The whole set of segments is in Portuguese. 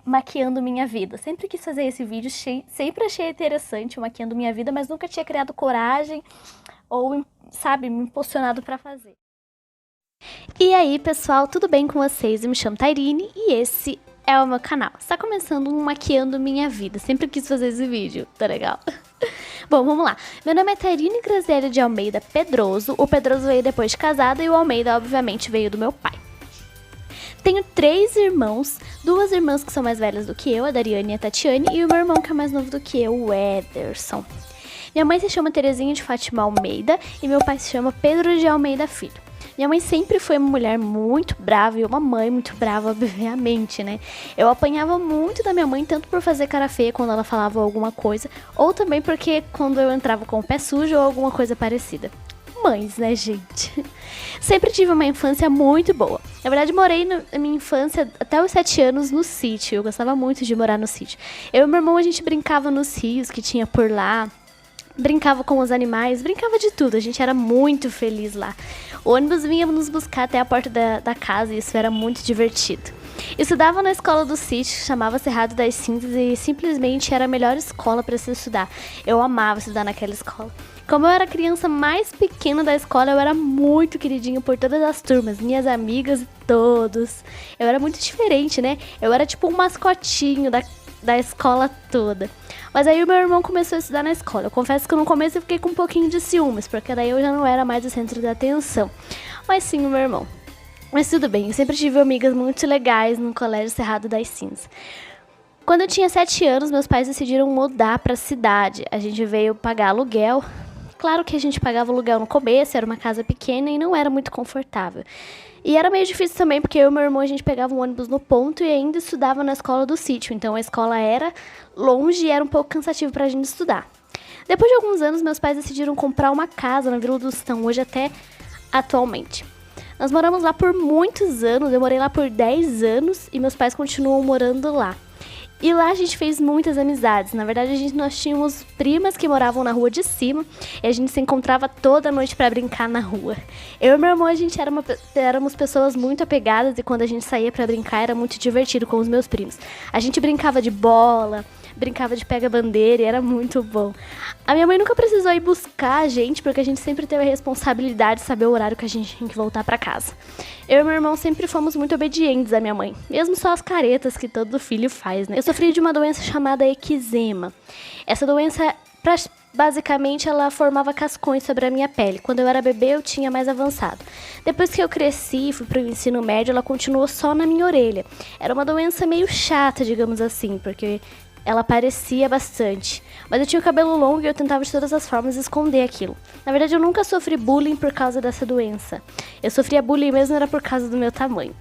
maquiando minha vida. Sempre quis fazer esse vídeo, sempre achei interessante o maquiando minha vida, mas nunca tinha criado coragem ou, sabe, me impulsionado pra fazer. E aí, pessoal, tudo bem com vocês? Eu me chamo Tairine e esse é o meu canal. Está começando um maquiando minha vida. Sempre quis fazer esse vídeo, tá legal? Bom, vamos lá. Meu nome é Tairine Graziele de Almeida Pedroso. O Pedroso veio depois de casada e o Almeida, obviamente, veio do meu pai. Tenho 3 irmãos, 2 irmãs que são mais velhas do que eu, a Dariane e a Tatiane, e o meu irmão que é mais novo do que eu, o Ederson. Minha mãe se chama Terezinha de Fátima Almeida e meu pai se chama Pedro de Almeida Filho. Minha mãe sempre foi uma mulher muito brava e uma mãe muito brava, obviamente, né? Eu apanhava muito da minha mãe, tanto por fazer cara feia quando ela falava alguma coisa, ou também porque quando eu entrava com o pé sujo ou alguma coisa parecida. Mães, né, gente? Sempre tive uma infância muito boa. Na verdade, morei na minha infância até os 7 anos no sítio. Eu gostava muito de morar no sítio. Eu e meu irmão, a gente brincava nos rios que tinha por lá. Brincava com os animais, brincava de tudo. A gente era muito feliz lá. O ônibus vinha nos buscar até a porta da casa e isso era muito divertido. Estudava na escola do sítio, chamava Cerrado das Cinzas e simplesmente era a melhor escola para se estudar. Eu amava estudar naquela escola. Como eu era a criança mais pequena da escola, eu era muito queridinha por todas as turmas, minhas amigas e todos. Eu era muito diferente, né? Eu era tipo um mascotinho da escola toda. Mas aí o meu irmão começou a estudar na escola. Eu confesso que no começo eu fiquei com um pouquinho de ciúmes, porque daí eu já não era mais o centro da atenção. Mas sim, o meu irmão. Mas tudo bem, eu sempre tive amigas muito legais no Colégio Cerrado das Cinzas. Quando eu tinha 7 anos, meus pais decidiram mudar para a cidade. A gente veio pagar aluguel. Claro que a gente pagava aluguel no começo, era uma casa pequena e não era muito confortável. E era meio difícil também, porque eu e meu irmão, a gente pegava um ônibus no ponto e ainda estudava na escola do sítio. Então a escola era longe e era um pouco cansativo pra gente estudar. Depois de alguns anos, meus pais decidiram comprar uma casa na Vila do Tostão, hoje até atualmente. Nós moramos lá por muitos anos, eu morei lá por 10 anos e meus pais continuam morando lá. E lá a gente fez muitas amizades. Na verdade, nós tínhamos primas que moravam na rua de cima e a gente se encontrava toda noite pra brincar na rua. Eu e meu irmão, a gente éramos pessoas muito apegadas e quando a gente saía pra brincar era muito divertido com os meus primos. A gente brincava de bola, brincava de pega-bandeira e era muito bom. A minha mãe nunca precisou ir buscar a gente, porque a gente sempre teve a responsabilidade de saber o horário que a gente tinha que voltar pra casa. Eu e meu irmão sempre fomos muito obedientes à minha mãe, mesmo só as caretas que todo filho faz, né? Eu sofri de uma doença chamada eczema. Essa doença, basicamente, ela formava cascões sobre a minha pele. Quando eu era bebê, eu tinha mais avançado. Depois que eu cresci e fui pro ensino médio, ela continuou só na minha orelha. Era uma doença meio chata, digamos assim, porque ela aparecia bastante. Mas eu tinha o cabelo longo e eu tentava de todas as formas esconder aquilo. Na verdade, eu nunca sofri bullying por causa dessa doença. Eu sofria bullying mesmo era por causa do meu tamanho.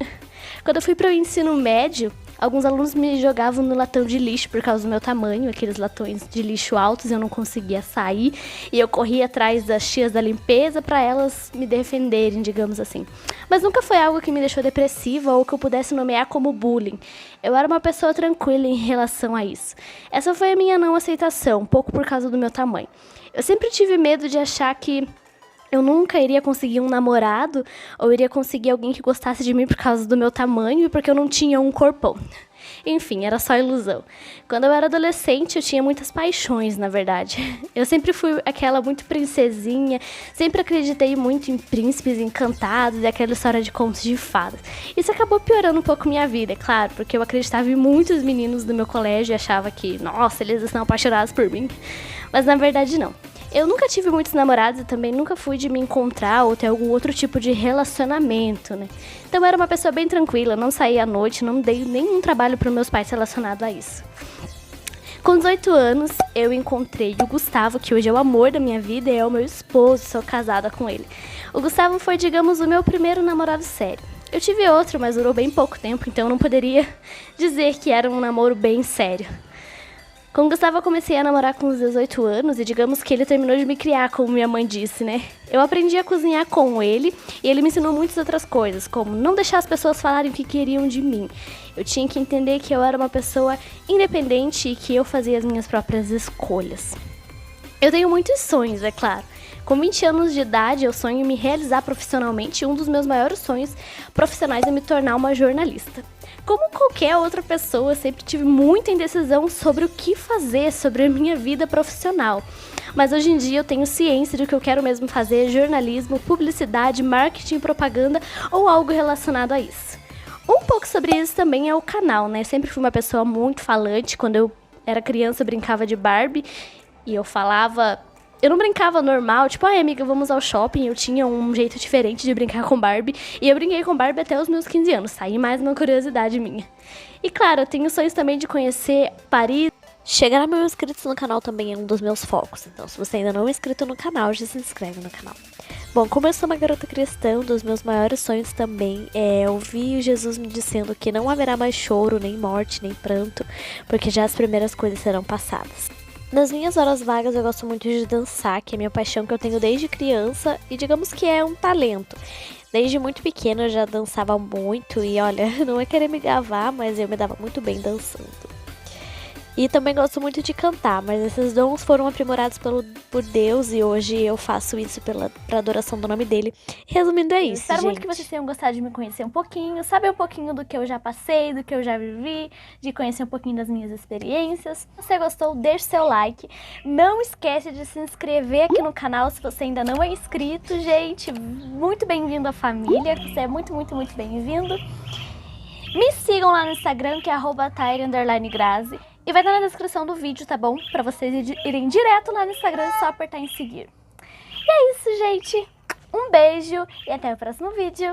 Quando eu fui para o ensino médio, alguns alunos me jogavam no latão de lixo por causa do meu tamanho, aqueles latões de lixo altos, eu não conseguia sair. E eu corria atrás das tias da limpeza para elas me defenderem, digamos assim. Mas nunca foi algo que me deixou depressiva ou que eu pudesse nomear como bullying. Eu era uma pessoa tranquila em relação a isso. Essa foi a minha não aceitação, um pouco por causa do meu tamanho. Eu sempre tive medo de achar que eu nunca iria conseguir um namorado ou iria conseguir alguém que gostasse de mim por causa do meu tamanho e porque eu não tinha um corpão. Enfim, era só ilusão. Quando eu era adolescente, eu tinha muitas paixões, na verdade. Eu sempre fui aquela muito princesinha, sempre acreditei muito em príncipes encantados e aquela história de contos de fadas. Isso acabou piorando um pouco minha vida, é claro, porque eu acreditava em muitos meninos do meu colégio e achava que, nossa, eles estão apaixonados por mim. Mas na verdade não. Eu nunca tive muitos namorados e também nunca fui de me encontrar ou ter algum outro tipo de relacionamento, né? Então eu era uma pessoa bem tranquila, não saía à noite, não dei nenhum trabalho para meus pais relacionado a isso. Com 18 anos, eu encontrei o Gustavo, que hoje é o amor da minha vida e é o meu esposo, sou casada com ele. O Gustavo foi, digamos, o meu primeiro namorado sério. Eu tive outro, mas durou bem pouco tempo, então eu não poderia dizer que era um namoro bem sério. Com o Gustavo eu comecei a namorar com os 18 anos e digamos que ele terminou de me criar, como minha mãe disse, né? Eu aprendi a cozinhar com ele e ele me ensinou muitas outras coisas, como não deixar as pessoas falarem o que queriam de mim. Eu tinha que entender que eu era uma pessoa independente e que eu fazia as minhas próprias escolhas. Eu tenho muitos sonhos, é claro. Com 20 anos de idade, eu sonho em me realizar profissionalmente e um dos meus maiores sonhos profissionais é me tornar uma jornalista. Como qualquer outra pessoa, sempre tive muita indecisão sobre o que fazer, sobre a minha vida profissional. Mas hoje em dia eu tenho ciência de que eu quero mesmo fazer jornalismo, publicidade, marketing, propaganda ou algo relacionado a isso. Um pouco sobre isso também é o canal, né? Eu sempre fui uma pessoa muito falante. Quando eu era criança eu brincava de Barbie e eu falava... Eu não brincava normal, tipo, ai amiga, vamos ao shopping. Eu tinha um jeito diferente de brincar com Barbie. E eu brinquei com Barbie até os meus 15 anos. Tá aí mais uma curiosidade minha. E claro, eu tenho sonhos também de conhecer Paris. Chegar a mil inscritos no canal também é um dos meus focos. Então, se você ainda não é inscrito no canal, já se inscreve no canal. Bom, como eu sou uma garota cristã, um dos meus maiores sonhos também é ouvir Jesus me dizendo que não haverá mais choro, nem morte, nem pranto, porque já as primeiras coisas serão passadas. Nas minhas horas vagas eu gosto muito de dançar, que é a minha paixão que eu tenho desde criança e digamos que é um talento. Desde muito pequena eu já dançava muito e olha, não é querer me gabar, mas eu me dava muito bem dançando. E também gosto muito de cantar, mas esses dons foram aprimorados por Deus e hoje eu faço isso pra adoração do nome dele. Resumindo, é isso, Espero gente. muito que vocês tenham gostado de me conhecer um pouquinho, saber um pouquinho do que eu já passei, do que eu já vivi, de conhecer um pouquinho das minhas experiências. Se você gostou, deixe seu like. Não esquece de se inscrever aqui no canal se você ainda não é inscrito, gente. Muito bem-vindo à família, você é muito, muito, muito bem-vindo. Me sigam lá no Instagram, que é @tairi_grazi. E vai estar na descrição do vídeo, tá bom? Pra vocês irem direto lá no Instagram, é só apertar em seguir. E é isso, gente. Um beijo e até o próximo vídeo.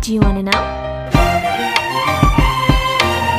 Do you wanna know?